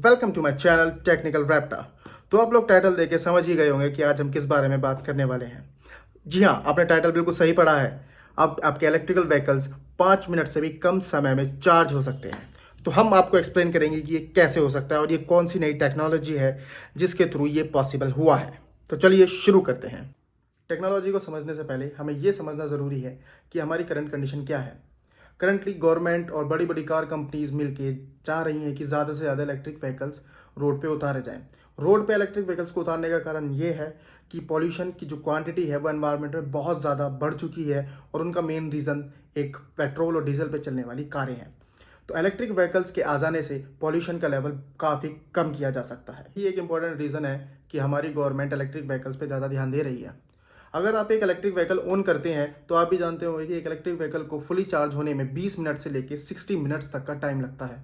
Welcome to my channel technical Rapta. तो आप लोग टाइटल देख के समझ ही गए होंगे कि आज हम किस बारे में बात करने वाले हैं। जी हाँ, आपने टाइटल बिल्कुल सही पढ़ा है। अब आपके इलेक्ट्रिकल व्हीकल्स 5 मिनट से भी कम समय में चार्ज हो सकते हैं। तो हम आपको एक्सप्लेन करेंगे कि ये कैसे हो सकता है और ये कौन सी नई टेक्नोलॉजी है जिसके थ्रू ये पॉसिबल हुआ है। तो चलिए शुरू करते हैं। टेक्नोलॉजी को समझने से पहले हमें ये समझना ज़रूरी है कि हमारी करंट कंडीशन क्या है। करंटली गवर्नमेंट और बड़ी बड़ी कार कंपनीज मिलके चाह रही हैं कि ज़्यादा से ज़्यादा इलेक्ट्रिक व्हीकल्स रोड पे उतारे जाएं। रोड पे इलेक्ट्रिक व्हीकल्स को उतारने का कारण ये है कि पॉल्यूशन की जो क्वांटिटी है वो एनवायरनमेंट में बहुत ज़्यादा बढ़ चुकी है और उनका मेन रीज़न एक पेट्रोल और डीजल पे चलने वाली कारें हैं। तो इलेक्ट्रिक व्हीकल्स के आ जाने से पॉल्यूशन का लेवल काफ़ी कम किया जा सकता है। ये एक इंपॉर्टेंट रीज़न है कि हमारी गवर्नमेंट इलेक्ट्रिक व्हीकल्स पे ज़्यादा ध्यान दे रही है। अगर आप एक इलेक्ट्रिक व्हीकल ओन करते हैं तो आप भी जानते होंगे कि एक इलेक्ट्रिक व्हीकल को फुली चार्ज होने में 20 मिनट से लेकर 60 मिनट्स तक का टाइम लगता है।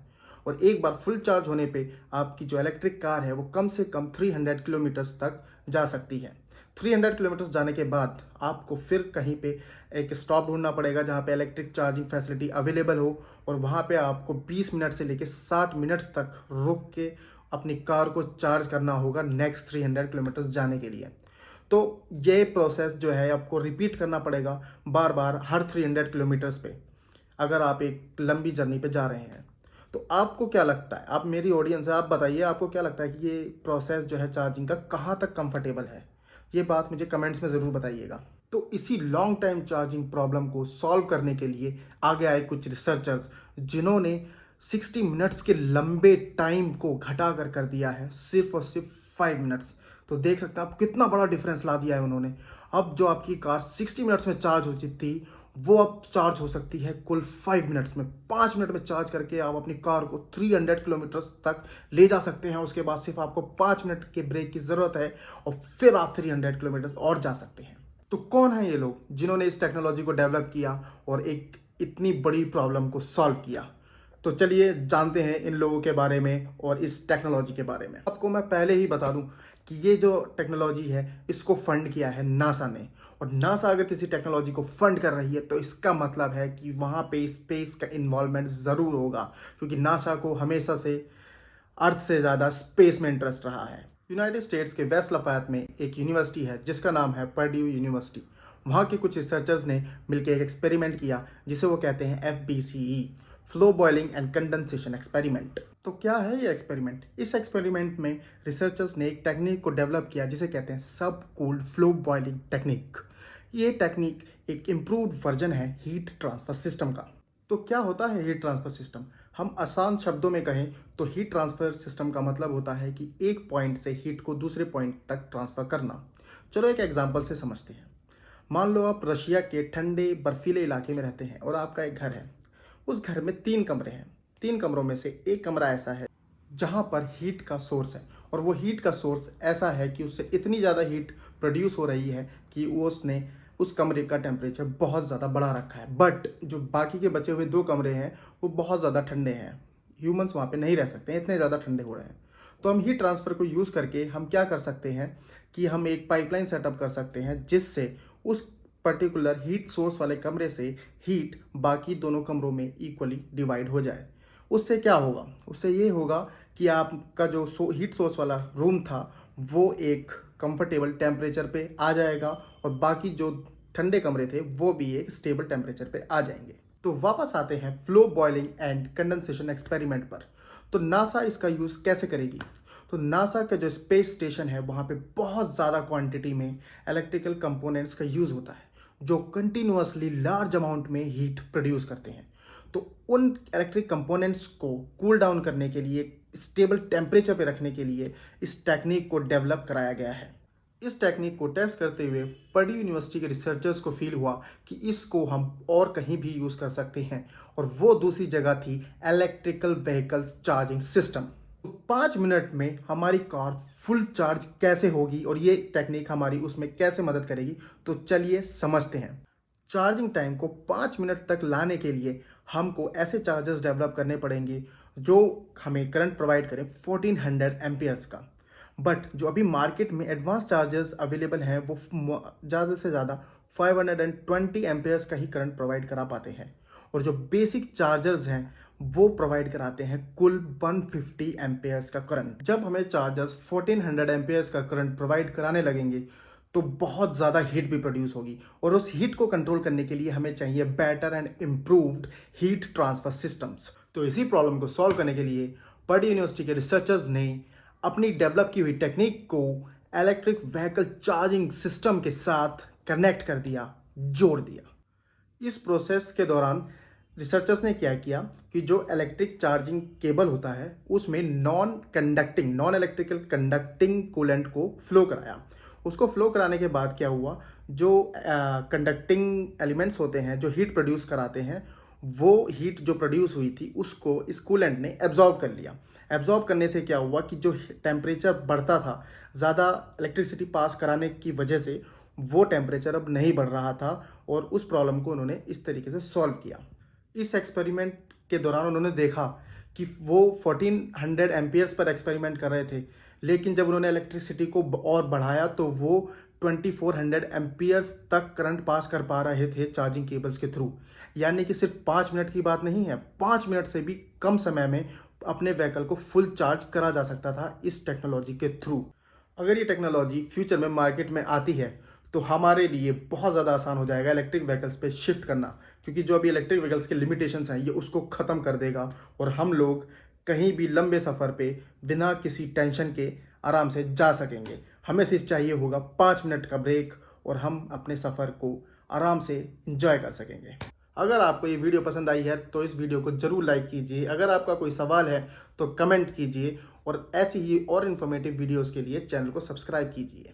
और एक बार फुल चार्ज होने पे आपकी जो इलेक्ट्रिक कार है वो कम से कम 300 किलोमीटर्स तक जा सकती है। 300 किलोमीटर्स जाने के बाद आपको फिर कहीं पे एक स्टॉप ढूंढना पड़ेगा जहाँ पे इलेक्ट्रिक चार्जिंग फैसिलिटी अवेलेबल हो और वहाँ पे आपको 20 मिनट से लेकर 60 मिनट तक रुक के अपनी कार को चार्ज करना होगा नेक्स्ट 300 किलोमीटर्स जाने के लिए। तो ये प्रोसेस जो है आपको रिपीट करना पड़ेगा बार बार हर 300 किलोमीटर्स पे अगर आप एक लंबी जर्नी पे जा रहे हैं। तो आपको क्या लगता है, आप मेरी ऑडियंस है, आप बताइए आपको क्या लगता है कि ये प्रोसेस जो है चार्जिंग का कहाँ तक कंफर्टेबल है। ये बात मुझे कमेंट्स में ज़रूर बताइएगा। तो इसी लॉन्ग टाइम चार्जिंग प्रॉब्लम को सॉल्व करने के लिए आगे आए कुछ रिसर्चर्स जिन्होंने 60 मिनट्स के लंबे टाइम को घटा कर दिया है सिर्फ और सिर्फ 5 मिनट्स। तो देख सकते हैं आप कितना बड़ा डिफरेंस ला दिया है उन्होंने। अब जो आपकी कार 60 मिनट्स में चार्ज हो चुकी थी वो अब चार्ज हो सकती है कुल 5 मिनट्स में। 5 मिनट में चार्ज करके आप अपनी कार को 300 किलोमीटर्स तक ले जा सकते हैं। उसके बाद सिर्फ आपको 5 मिनट के ब्रेक की ज़रूरत है और फिर आप 300 किलोमीटर्स और जा सकते हैं। तो कौन है ये लोग जिन्होंने इस टेक्नोलॉजी को डेवलप किया और एक इतनी बड़ी प्रॉब्लम को सॉल्व किया। तो चलिए जानते हैं इन लोगों के बारे में और इस टेक्नोलॉजी के बारे में। आपको मैं पहले ही बता दूं कि ये जो टेक्नोलॉजी है इसको फंड किया है नासा ने। और नासा अगर किसी टेक्नोलॉजी को फंड कर रही है तो इसका मतलब है कि वहाँ पे स्पेस का इन्वॉल्वमेंट ज़रूर होगा, क्योंकि नासा को हमेशा से अर्थ से ज़्यादा स्पेस में इंटरेस्ट रहा है। यूनाइटेड स्टेट्स के वेस्ट लफायत में एक यूनिवर्सिटी है जिसका नाम है पर्ड्यू यूनिवर्सिटी। वहाँ के कुछ रिसर्चर्स ने मिलकर एक एक्सपेरिमेंट किया जिसे वो कहते हैं FBCE, flow boiling and condensation experiment. तो क्या है ये एक्सपेरिमेंट? इस एक्सपेरिमेंट में रिसर्चर्स ने एक टेक्निक को डेवलप किया जिसे कहते हैं सब कूल्ड फ्लो बॉइलिंग टेक्निक। ये टेक्निक एक इम्प्रूव्ड वर्जन है हीट ट्रांसफर सिस्टम का। तो क्या होता है हीट ट्रांसफर सिस्टम? हम आसान शब्दों में कहें तो हीट ट्रांसफर सिस्टम का मतलब होता है कि एक पॉइंट से हीट को दूसरे पॉइंट तक ट्रांसफर करना। चलो एक एग्जांपल से समझते हैं। मान लो आप रशिया के ठंडे बर्फीले इलाके में रहते हैं और आपका एक घर है। उस घर में 3 कमरे हैं। 3 कमरों में से एक कमरा ऐसा है जहाँ पर हीट का सोर्स है और वो हीट का सोर्स ऐसा है कि उससे इतनी ज़्यादा हीट प्रोड्यूस हो रही है कि उसने उस कमरे का टेम्परेचर बहुत ज़्यादा बढ़ा रखा है। बट जो बाकी के बचे हुए 2 कमरे हैं वो बहुत ज़्यादा ठंडे हैं। ह्यूमंस वहाँ पे नहीं रह सकते, इतने ज़्यादा ठंडे हो रहे हैं। तो हम हीट ट्रांसफ़र को यूज़ करके हम क्या कर सकते हैं कि हम एक पाइपलाइन सेटअप कर सकते हैं जिससे उस पर्टिकुलर हीट सोर्स वाले कमरे से हीट बाकी दोनों कमरों में इक्वली डिवाइड हो जाए। उससे क्या होगा? उससे ये होगा कि आपका जो हीट सोर्स वाला रूम था वो एक कंफर्टेबल टेम्परेचर पे आ जाएगा और बाकी जो ठंडे कमरे थे वो भी एक स्टेबल टेम्परेचर पे आ जाएंगे। तो वापस आते हैं flow boiling and condensation experiment पर। तो नासा इसका यूज़ कैसे करेगी? तो नासा का जो स्पेस स्टेशन है वहाँ पे बहुत ज़्यादा क्वांटिटी में इलेक्ट्रिकल कंपोनेंट्स का यूज़ होता है जो कंटिन्यूअसली लार्ज अमाउंट में हीट प्रोड्यूस करते हैं। तो उन इलेक्ट्रिक कंपोनेंट्स को कूल डाउन करने के लिए, स्टेबल टेम्परेचर पे रखने के लिए इस टेक्निक को डेवलप कराया गया है। इस टेक्निक को टेस्ट करते हुए पर्ड्यू यूनिवर्सिटी के रिसर्चर्स को फील हुआ कि इसको हम और कहीं भी यूज़ कर सकते हैं और वो दूसरी जगह थी इलेक्ट्रिकल व्हीकल्स चार्जिंग सिस्टम। तो 5 मिनट में हमारी कार फुल चार्ज कैसे होगी और ये टेक्निक हमारी उसमें कैसे मदद करेगी, तो चलिए समझते हैं। चार्जिंग टाइम को 5 मिनट तक लाने के लिए हमको ऐसे चार्जर्स डेवलप करने पड़ेंगे जो हमें करंट प्रोवाइड करें 1400 एम्पियर्स का। बट जो अभी मार्केट में एडवांस चार्जर्स अवेलेबल हैं वो ज़्यादा से ज़्यादा 520 एम्पियर्स का ही करंट प्रोवाइड करा पाते हैं। और जो बेसिक चार्जर्स हैं वो प्रोवाइड कराते हैं कुल 150 एम्पेयर्स का करंट। जब हमें चार्जर्स 1400 एम्पेयर्स का करंट प्रोवाइड कराने लगेंगे तो बहुत ज़्यादा हीट भी प्रोड्यूस होगी, और उस हीट को कंट्रोल करने के लिए हमें चाहिए better and improved heat transfer systems. तो इसी प्रॉब्लम को सॉल्व करने के लिए पर्ड्यू यूनिवर्सिटी के रिसर्चर्स ने अपनी डेवलप की हुई टेक्निक को इलेक्ट्रिक व्हीकल चार्जिंग सिस्टम के साथ कनेक्ट कर दिया, जोड़ दिया। इस प्रोसेस के दौरान रिसर्चर्स ने क्या किया कि जो इलेक्ट्रिक चार्जिंग केबल होता है उसमें नॉन इलेक्ट्रिकल कंडक्टिंग कूलेंट को फ्लो कराया। उसको फ्लो कराने के बाद क्या हुआ, जो कंडक्टिंग एलिमेंट्स होते हैं जो हीट प्रोड्यूस कराते हैं, वो हीट जो प्रोड्यूस हुई थी उसको इस कूलेंट ने एब्जॉर्ब कर लिया। एब्जॉर्ब करने से क्या हुआ कि जो टेम्परेचर बढ़ता था ज़्यादा इलेक्ट्रिसिटी पास कराने की वजह से, वो टेम्परेचर अब नहीं बढ़ रहा था, और उस प्रॉब्लम को उन्होंने इस तरीके से सॉल्व किया। इस एक्सपेरिमेंट के दौरान उन्होंने देखा कि वो 1400 एम्पियर्स पर एक्सपेरिमेंट कर रहे थे, लेकिन जब उन्होंने इलेक्ट्रिसिटी को और बढ़ाया तो वो 2400 एम्पियर्स तक करंट पास कर पा रहे थे चार्जिंग केबल्स के थ्रू। यानी कि सिर्फ 5 मिनट की बात नहीं है, 5 मिनट से भी कम समय में अपने व्हीकल को फुल चार्ज करा जा सकता था इस टेक्नोलॉजी के थ्रू। अगर ये टेक्नोलॉजी फ्यूचर में मार्केट में आती है तो हमारे लिए बहुत ज़्यादा आसान हो जाएगा इलेक्ट्रिक व्हीकल्स पे शिफ्ट करना, क्योंकि जो अभी इलेक्ट्रिक व्हीकल्स के लिमिटेशंस हैं ये उसको ख़त्म कर देगा, और हम लोग कहीं भी लंबे सफ़र पे बिना किसी टेंशन के आराम से जा सकेंगे। हमें सिर्फ चाहिए होगा 5 मिनट का ब्रेक, और हम अपने सफ़र को आराम से इंजॉय कर सकेंगे। अगर आपको ये वीडियो पसंद आई है तो इस वीडियो को ज़रूर लाइक कीजिए। अगर आपका कोई सवाल है तो कमेंट कीजिए, और ऐसी ही और इन्फॉर्मेटिव वीडियोज़ के लिए चैनल को सब्सक्राइब कीजिए।